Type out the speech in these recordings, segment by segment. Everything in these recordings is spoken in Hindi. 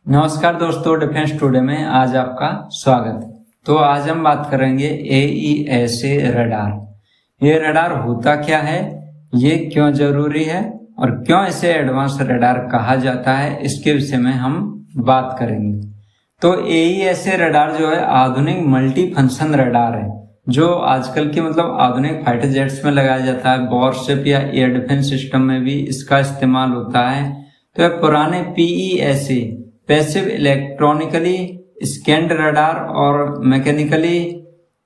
नमस्कार दोस्तों, डिफेंस टुडे में आज आपका स्वागत है। तो आज हम बात करेंगे AESA रडार। ये रडार होता क्या है, ये क्यों जरूरी है और क्यों इसे एडवांस रडार कहा जाता है, इसके विषय में हम बात करेंगे। तो AESA रडार जो है आधुनिक मल्टी फंक्शन रडार है, जो आजकल की आधुनिक फाइटर जेट्स में लगाया जाता है। वॉरशिप या एयर डिफेंस सिस्टम में भी इसका इस्तेमाल होता है। तो यह पुराने PESA passive electronically scanned radar और मैकेनिकली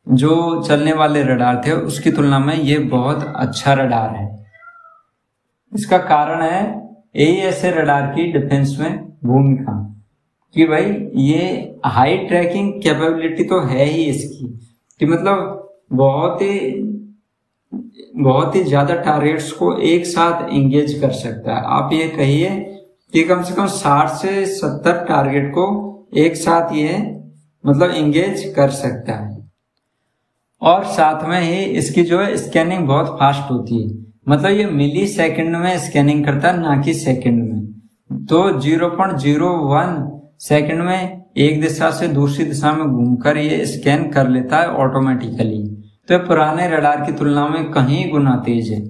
जो चलने वाले रडार थे उसकी तुलना में ये बहुत अच्छा रडार है। इसका कारण है AESA रडार की डिफेंस में भूमिका कि भाई ये हाई ट्रैकिंग कैपेबिलिटी तो है ही इसकी, कि बहुत ही ज्यादा टारगेट्स को एक साथ एंगेज कर सकता है। आप ये कहिए कि कम से कम 60 से 70 टारगेट को एक साथ ये एंगेज कर सकता है। और साथ में ही इसकी जो है स्कैनिंग बहुत फास्ट होती है, ये मिली सेकेंड में स्कैनिंग करता है, ना कि सेकेंड में। तो 0.01 सेकेंड में एक दिशा से दूसरी दिशा में घूमकर ये स्कैन कर लेता है ऑटोमेटिकली। तो ये पुराने रडार की तुलना में कहीं गुना तेज है।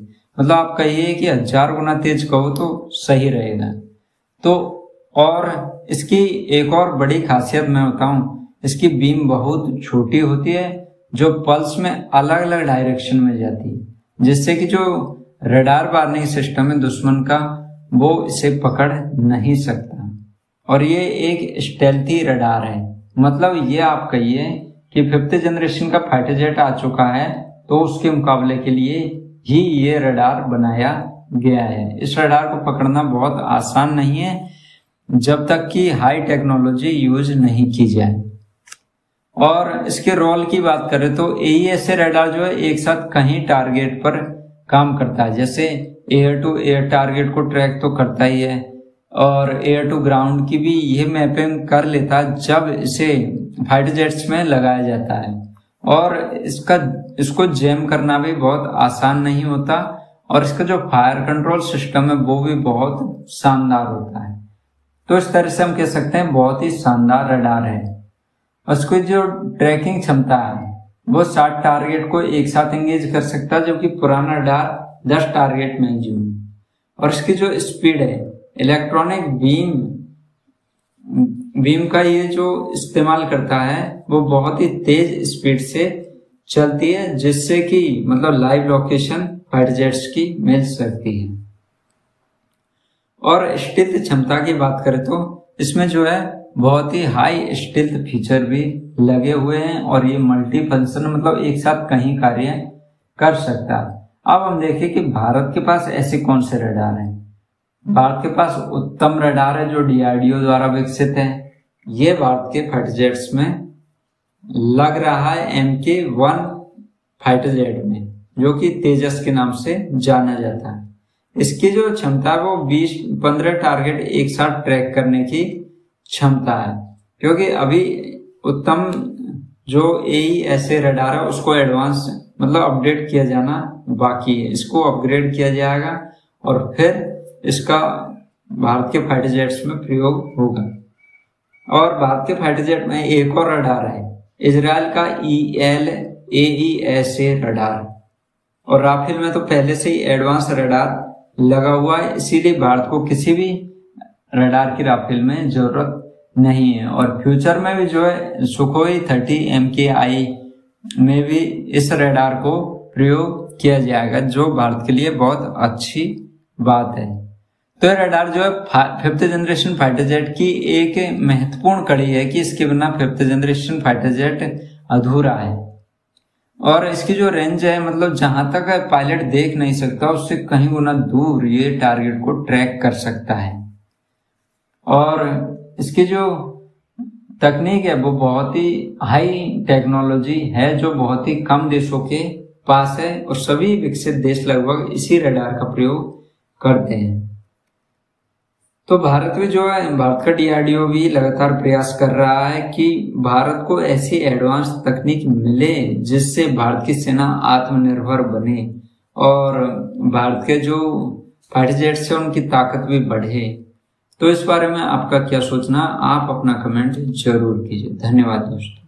आप कहिए कि 1000 गुना तेज कहो तो सही रहेगा। तो और इसकी एक और बड़ी खासियत मैं बताऊं, इसकी बीम बहुत छोटी होती है जो पल्स में अलग अलग डायरेक्शन में जाती है, जिससे कि जो रडार वार्निंग सिस्टम है दुश्मन का वो इसे पकड़ नहीं सकता। और ये एक स्टेल्थी रडार है। ये आप कहिए कि 5th जनरेशन का फाइटर जेट आ चुका है तो उसके मुकाबले के लिए ही ये रडार बनाया गया है। इस रडार को पकड़ना बहुत आसान नहीं है जब तक कि हाई टेक्नोलॉजी यूज नहीं की जाए। और इसके रोल की बात करें तो AESA रडार जो है एक साथ कहीं टारगेट पर काम करता है। जैसे एयर टू एयर टारगेट को ट्रैक तो करता ही है और एयर टू ग्राउंड की भी ये मैपिंग कर लेता है जब इसे फाइटर जेट्स में लगाया जाता है। और इसको जैम करना भी बहुत आसान नहीं होता और इसका जो फायर कंट्रोल सिस्टम है वो भी बहुत शानदार होता है। तो इस तरह से हम कह सकते हैं बहुत ही शानदार रडार है। उसकी जो ट्रैकिंग क्षमता है वो 60 टारगेट को एक साथ एंगेज कर सकता है, जबकि पुराना रडार 10 टारगेट मैक्सिमम। और इसकी जो स्पीड है, इलेक्ट्रॉनिक बीम का ये जो इस्तेमाल करता है वो बहुत ही तेज स्पीड से चलती है, जिससे कि लाइव लोकेशन फाइटर जेट्स की मिल सकती है। और स्टिल्थ क्षमता की बात करें तो इसमें जो है बहुत ही हाई स्टिल्थ फीचर भी लगे हुए हैं और ये मल्टी फंक्शन एक साथ कहीं कार्य कर सकता है। अब हम देखें कि भारत के पास ऐसे कौन से रडार हैं। भारत के पास उत्तम रडार है जो DRDO द्वारा विकसित है। ये भारत के फाइटर जेट्स में लग रहा है MK1 फाइटर जेट में, जो कि तेजस के नाम से जाना जाता है। इसकी जो क्षमता है वो 15 टारगेट एक साथ ट्रैक करने की क्षमता है, क्योंकि अभी उत्तम जो AESA रडार है उसको एडवांस अपडेट किया जाना बाकी है। इसको अपग्रेड किया जाएगा और फिर इसका भारत के फाइटर जेट्स में प्रयोग होगा। और भारत के फाइटर जेट में एक और रडार है, इजराइल का AESA रडार। और राफेल में तो पहले से ही एडवांस रडार लगा हुआ है, इसीलिए भारत को किसी भी रडार की राफेल में जरूरत नहीं है। और फ्यूचर में भी जो है सुखोई 30 MKI में भी इस रडार को प्रयोग किया जाएगा, जो भारत के लिए बहुत अच्छी बात है। तो ये रडार जो है 5th जनरेशन फाइटर जेट की एक महत्वपूर्ण कड़ी है कि इसके बिना 5th जनरेशन फाइटर जेट अधूरा है। और इसकी जो रेंज है जहां तक पायलट देख नहीं सकता उससे कहीं गुना दूर ये टारगेट को ट्रैक कर सकता है। और इसकी जो तकनीक है वो बहुत ही हाई टेक्नोलॉजी है, जो बहुत ही कम देशों के पास है और सभी विकसित देश लगभग इसी रडार का प्रयोग करते हैं। तो भारत में जो है भारत का DRDO भी लगातार प्रयास कर रहा है कि भारत को ऐसी एडवांस तकनीक मिले जिससे भारत की सेना आत्मनिर्भर बने और भारत के जो फाइटर जेट्स है उनकी ताकत भी बढ़े। तो इस बारे में आपका क्या सोचना, आप अपना कमेंट जरूर कीजिए। धन्यवाद दोस्तों।